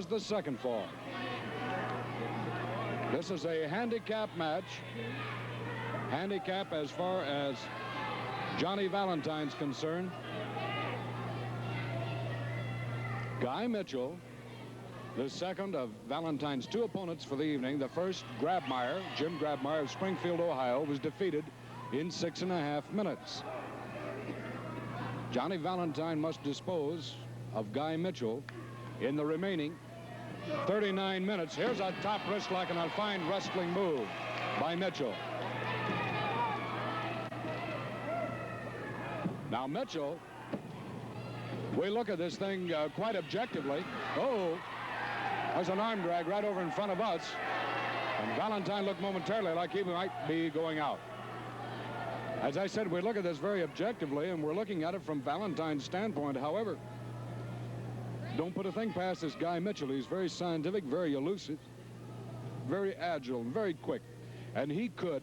the second fall. This is a handicap match. Handicap as far as Johnny Valentine's concerned. Guy Mitchell, the second of Valentine's two opponents for the evening. The first, Grabmire, Jim Grabmire of Springfield, Ohio, was defeated in 6.5 minutes. Johnny Valentine must dispose of Guy Mitchell in the remaining 39 minutes. Here's a top wrist lock and a fine wrestling move by Mitchell. Now Mitchell, we look at this thing quite objectively. Oh, there's an arm drag right over in front of us. And Valentine looked momentarily like he might be going out. As I said, we look at this very objectively, and we're looking at it from Valentine's standpoint. However, don't put a thing past this Guy Mitchell. He's very scientific, very elusive, very agile, and very quick. And he could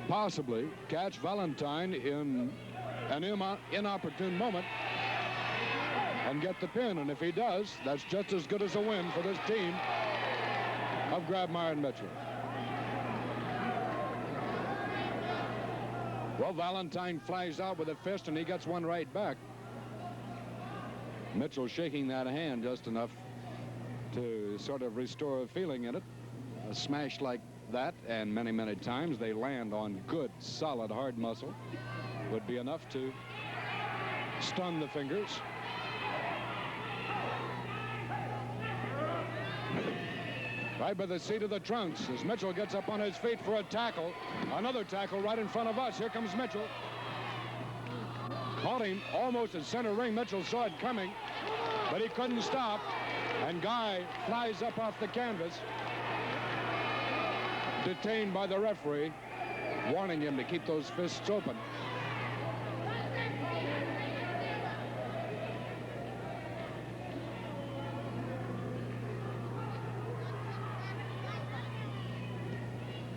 possibly catch Valentine in an inopportune moment and get the pin. And if he does, that's just as good as a win for this team of Grabmire and Mitchell. Well, Valentine flies out with a fist, and he gets one right back. Mitchell shaking that hand just enough to sort of restore a feeling in it. A smash like that, and many, many times they land on good, solid, hard muscle, would be enough to stun the fingers. Right by the seat of the trunks as Mitchell gets up on his feet for a tackle. Another tackle right in front of us. Here comes Mitchell. Caught him almost at center ring. Mitchell saw it coming, but he couldn't stop. And Guy flies up off the canvas, detained by the referee, warning him to keep those fists open.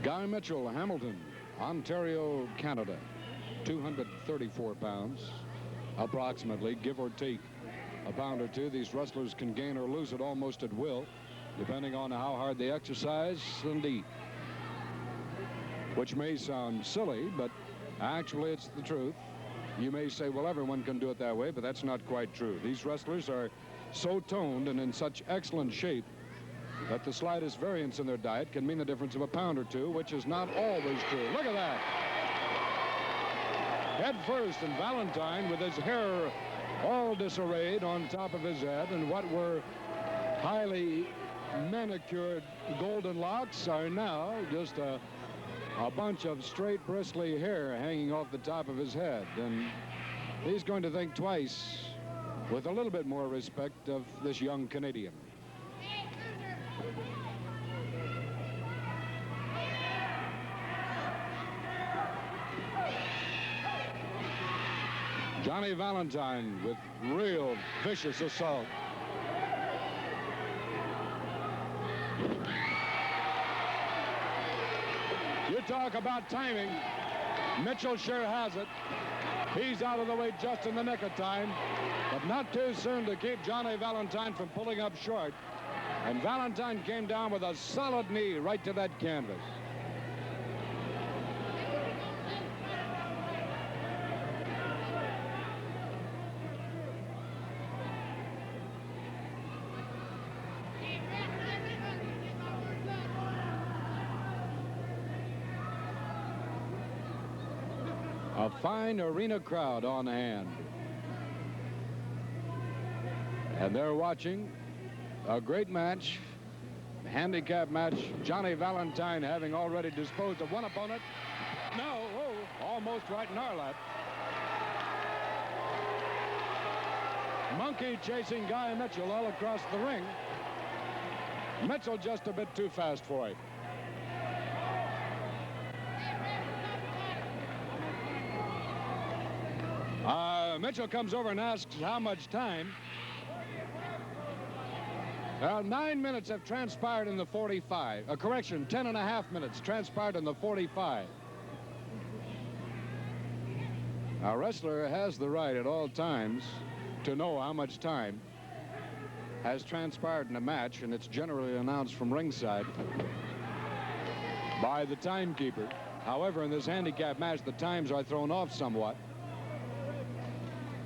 Guy Mitchell, Hamilton, Ontario, Canada, 234 pounds, approximately, give or take a pound or two. These wrestlers can gain or lose it almost at will, depending on how hard they exercise and eat. Which may sound silly, but actually it's the truth. You may say, well, everyone can do it that way, but that's not quite true. These wrestlers are so toned and in such excellent shape that the slightest variance in their diet can mean the difference of a pound or two, which is not always true. Look at that. Head first, and Valentine, with his hair all disarrayed on top of his head, and what were highly manicured golden locks are now just a bunch of straight bristly hair hanging off the top of his head. And he's going to think twice with a little bit more respect of this young Canadian. Johnny Valentine with real vicious assault. You talk about timing. Mitchell sure has it. He's out of the way just in the nick of time, but not too soon to keep Johnny Valentine from pulling up short. And Valentine came down with a solid knee right to that canvas. A fine arena crowd on hand. And they're watching a great match, handicap match. Johnny Valentine having already disposed of one opponent. No, oh, almost right in our lap. Monkey chasing Guy Mitchell all across the ring. Mitchell just a bit too fast for it. Mitchell comes over and asks how much time. 9 minutes have transpired in the 45. Correction, 10.5 minutes transpired in the 45. A wrestler has the right at all times to know how much time has transpired in the match, and it's generally announced from ringside by the timekeeper. However, in this handicap match, the times are thrown off somewhat.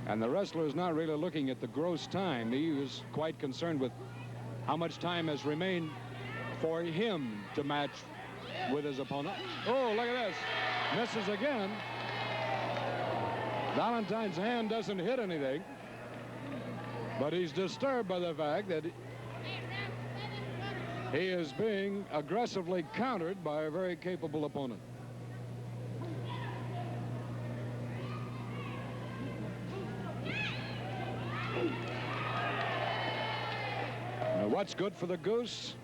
And the wrestler is not really looking at the gross time. He was quite concerned with how much time has remained for him to match with his opponent. Oh, look at this. Misses again. Valentine's hand doesn't hit anything, but he's disturbed by the fact that he is being aggressively countered by a very capable opponent. Now, what's good for the goose?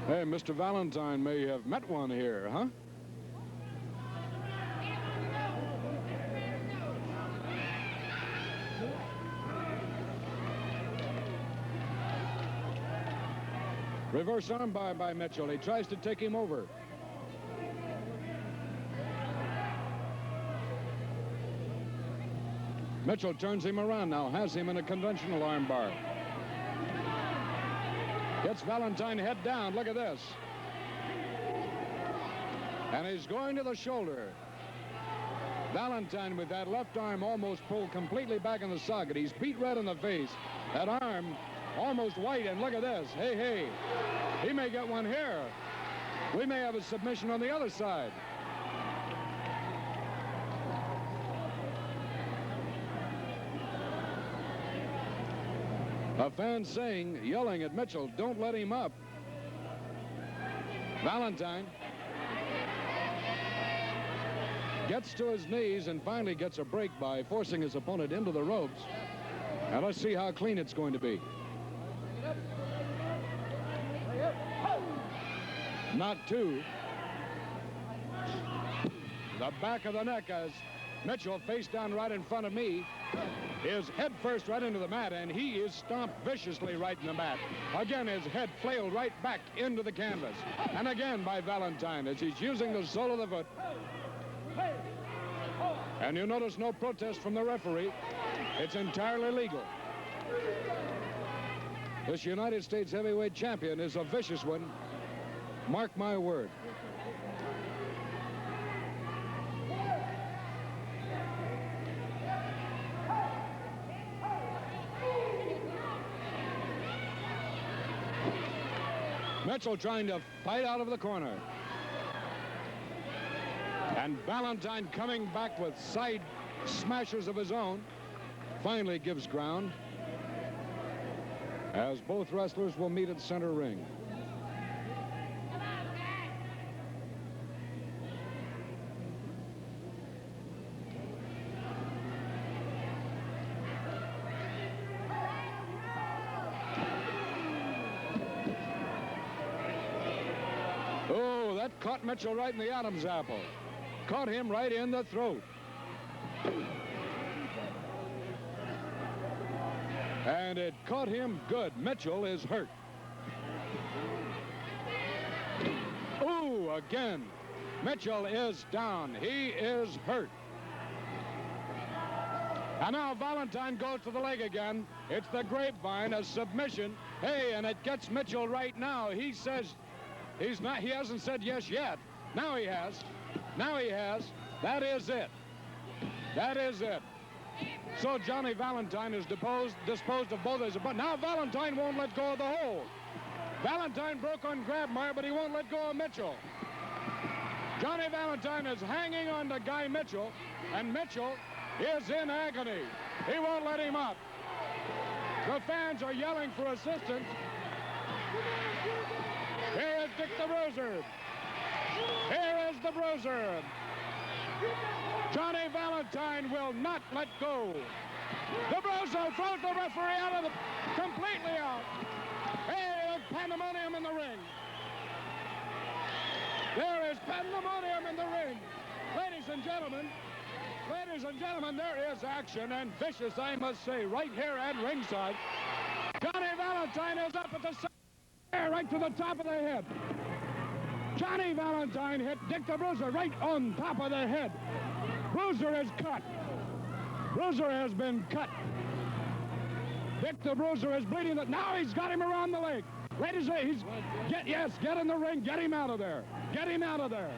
Hey, Mr. Valentine may have met one here, huh? Reverse armbar by Mitchell. He tries to take him over. Mitchell turns him around now, has him in a conventional armbar. Gets Valentine head down. Look at this. And he's going to the shoulder. Valentine with that left arm almost pulled completely back in the socket. He's beat red in the face. That arm almost white, and look at this. Hey, hey. He may get one here. We may have a submission on the other side. A fan saying, yelling at Mitchell, don't let him up. Valentine gets to his knees and finally gets a break by forcing his opponent into the ropes. Now let's see how clean it's going to be. Not two. The back of the neck as Mitchell, face down right in front of me, is head first right into the mat, and he is stomped viciously right in the mat. Again, his head flailed right back into the canvas. And again by Valentine as he's using the sole of the foot. And you notice no protest from the referee. It's entirely legal. This United States heavyweight champion is a vicious one. Mark my word. Mitchell trying to fight out of the corner. And Valentine coming back with side smashers of his own. Finally gives ground as both wrestlers will meet at center ring. Oh, that caught Mitchell right in the Adam's apple. Caught him right in the throat. And it caught him good. Mitchell is hurt. Ooh, again. Mitchell is down. He is hurt. And now Valentine goes to the leg again. It's the grapevine, a submission. Hey, and it gets Mitchell right now. He says he hasn't said yes yet. Now he has. Now he has. That is it. That is it. So Johnny Valentine is disposed of both his opponents. Now Valentine won't let go of the hold. Valentine broke on Grabmire, but he won't let go of Mitchell. Johnny Valentine is hanging on to Guy Mitchell, and Mitchell is in agony. He won't let him up. The fans are yelling for assistance. Here is Dick the Bruiser. Here is the Bruiser. Johnny Valentine will not let go. The Bruiser throws the referee out of the... completely out. Hey, there's pandemonium in the ring. There is pandemonium in the ring. Ladies and gentlemen, there is action, and vicious, I must say, right here at ringside. Johnny Valentine is up at the side, right to the top of the head. Johnny Valentine hit Dick the Bruiser right on top of the head. Bruiser is cut. Bruiser has been cut. Dick the Bruiser is bleeding. Now he's got him around the leg. Ladies, get in the ring. Get him out of there. Get him out of there.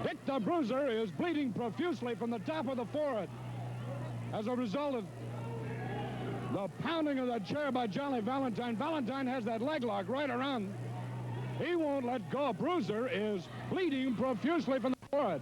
Dick the Bruiser is bleeding profusely from the top of the forehead as a result of the pounding of that chair by Johnny Valentine. Valentine has that leg lock right around. He won't let go. Bruiser is bleeding profusely from the forehead.